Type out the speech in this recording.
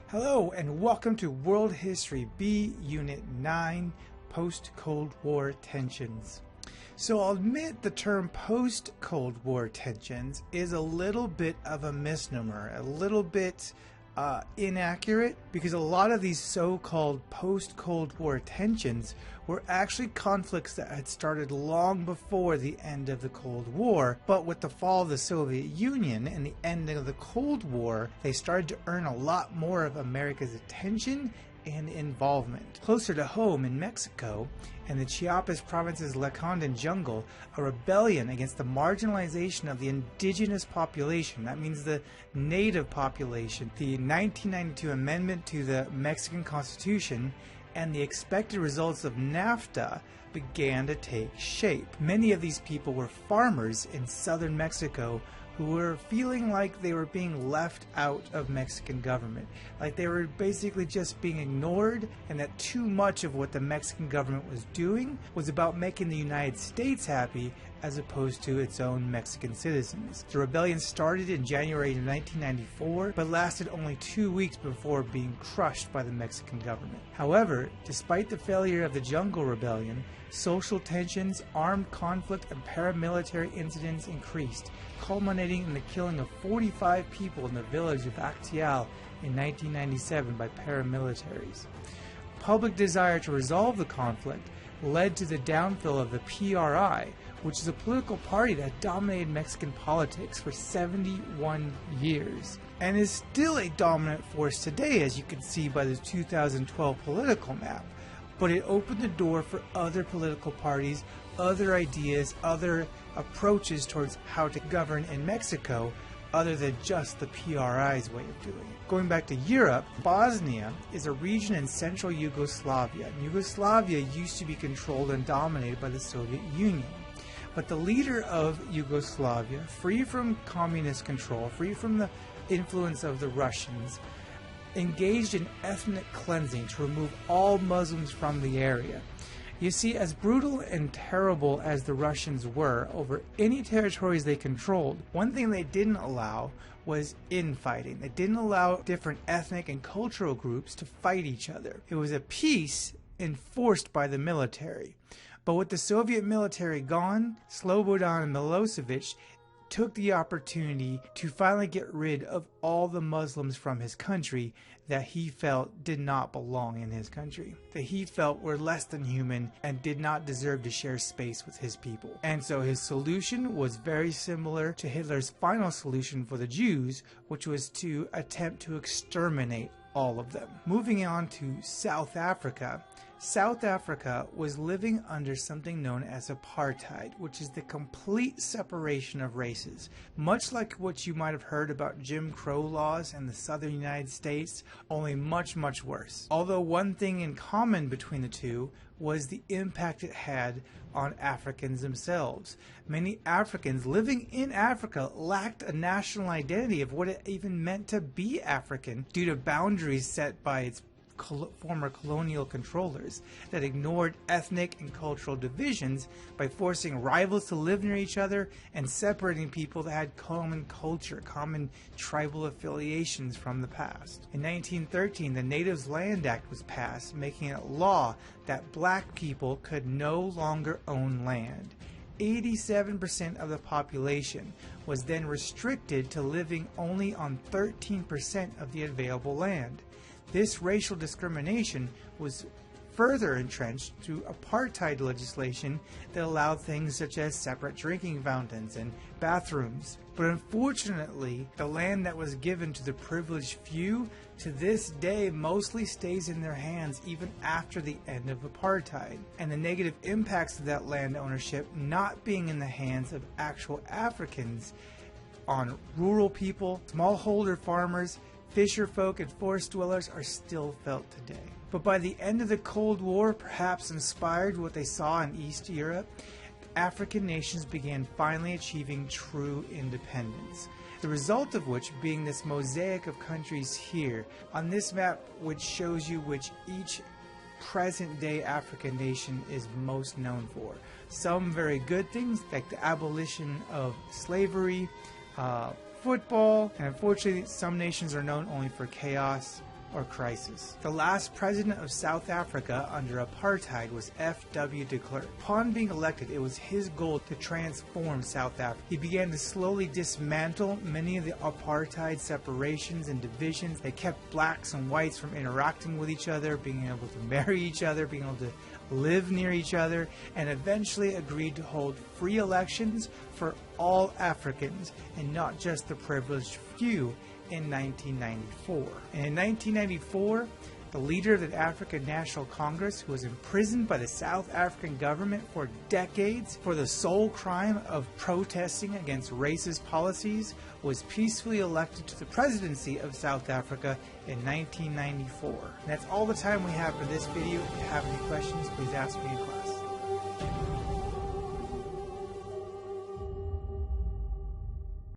Hello and welcome to World History B Unit 9, Post-Cold War Tensions. So I'll admit the term post-Cold War tensions is a little bit of a misnomer, a little bit inaccurate, because a lot of these so-called post-Cold War tensions were actually conflicts that had started long before the end of the Cold War, but with the fall of the Soviet Union and the ending of the Cold War, they started to earn a lot more of America's attention and involvement. Closer to home in Mexico, in the Chiapas province's Lacandan jungle, a rebellion against the marginalization of the indigenous population, that means the native population, the 1992 amendment to the Mexican Constitution, and the expected results of NAFTA began to take shape. Many of these people were farmers in southern Mexico who were feeling like they were being left out of Mexican government, like they were basically just being ignored, and that too much of what the Mexican government was doing was about making the United States happy as opposed to its own Mexican citizens. The rebellion started in January of 1994, but lasted only 2 weeks before being crushed by the Mexican government. However, despite the failure of the Jungle Rebellion, social tensions, armed conflict, and paramilitary incidents increased, culminating in the killing of 45 people in the village of Actial in 1997 by paramilitaries. Public desire to resolve the conflict led to the downfall of the PRI, which is a political party that dominated Mexican politics for 71 years and is still a dominant force today, as you can see by the 2012 political map. But it opened the door for other political parties, other ideas, other approaches towards how to govern in Mexico, other than just the PRI's way of doing it. Going back to Europe, Bosnia is a region in central Yugoslavia. Yugoslavia used to be controlled and dominated by the Soviet Union. But the leader of Yugoslavia, free from communist control, free from the influence of the Russians, engaged in ethnic cleansing to remove all Muslims from the area. You see, as brutal and terrible as the Russians were over any territories they controlled, one thing they didn't allow was infighting. They didn't allow different ethnic and cultural groups to fight each other. It was a peace enforced by the military. But with the Soviet military gone, Slobodan Milosevic took the opportunity to finally get rid of all the Muslims from his country that he felt did not belong in his country, that he felt were less than human and did not deserve to share space with his people. And so his solution was very similar to Hitler's final solution for the Jews, which was to attempt to exterminate all of them. Moving on to South Africa. South Africa was living under something known as apartheid, which is the complete separation of races. Much like what you might have heard about Jim Crow laws in the southern United States, only much, much worse. Although one thing in common between the two was the impact it had on Africans themselves. Many Africans living in Africa lacked a national identity of what it even meant to be African due to boundaries set by its former colonial controllers that ignored ethnic and cultural divisions by forcing rivals to live near each other and separating people that had common culture, common tribal affiliations from the past. In 1913, the Natives Land Act was passed, making it law that black people could no longer own land. 87% of the population was then restricted to living only on 13% of the available land. This racial discrimination was further entrenched through apartheid legislation that allowed things such as separate drinking fountains and bathrooms. But unfortunately, the land that was given to the privileged few to this day mostly stays in their hands even after the end of apartheid. And the negative impacts of that land ownership not being in the hands of actual Africans on rural people, smallholder farmers, fisher folk, and forest dwellers are still felt today. But by the end of the Cold War, perhaps inspired what they saw in East Europe, African nations began finally achieving true independence. The result of which being this mosaic of countries here on this map, which shows you which each present-day African nation is most known for. Some very good things like the abolition of slavery, football, and unfortunately some nations are known only for chaos or crisis. The last president of South Africa under apartheid was F.W. de Klerk. Upon being elected, it was his goal to transform South Africa. He began to slowly dismantle many of the apartheid separations and divisions that kept blacks and whites from interacting with each other, being able to marry each other, being able to live near each other, and eventually agreed to hold free elections for all Africans and not just the privileged few in 1994. And in 1994, the leader of the African National Congress, who was imprisoned by the South African government for decades for the sole crime of protesting against racist policies, was peacefully elected to the presidency of South Africa in 1994. And that's all the time we have for this video. If you have any questions, please ask me in class.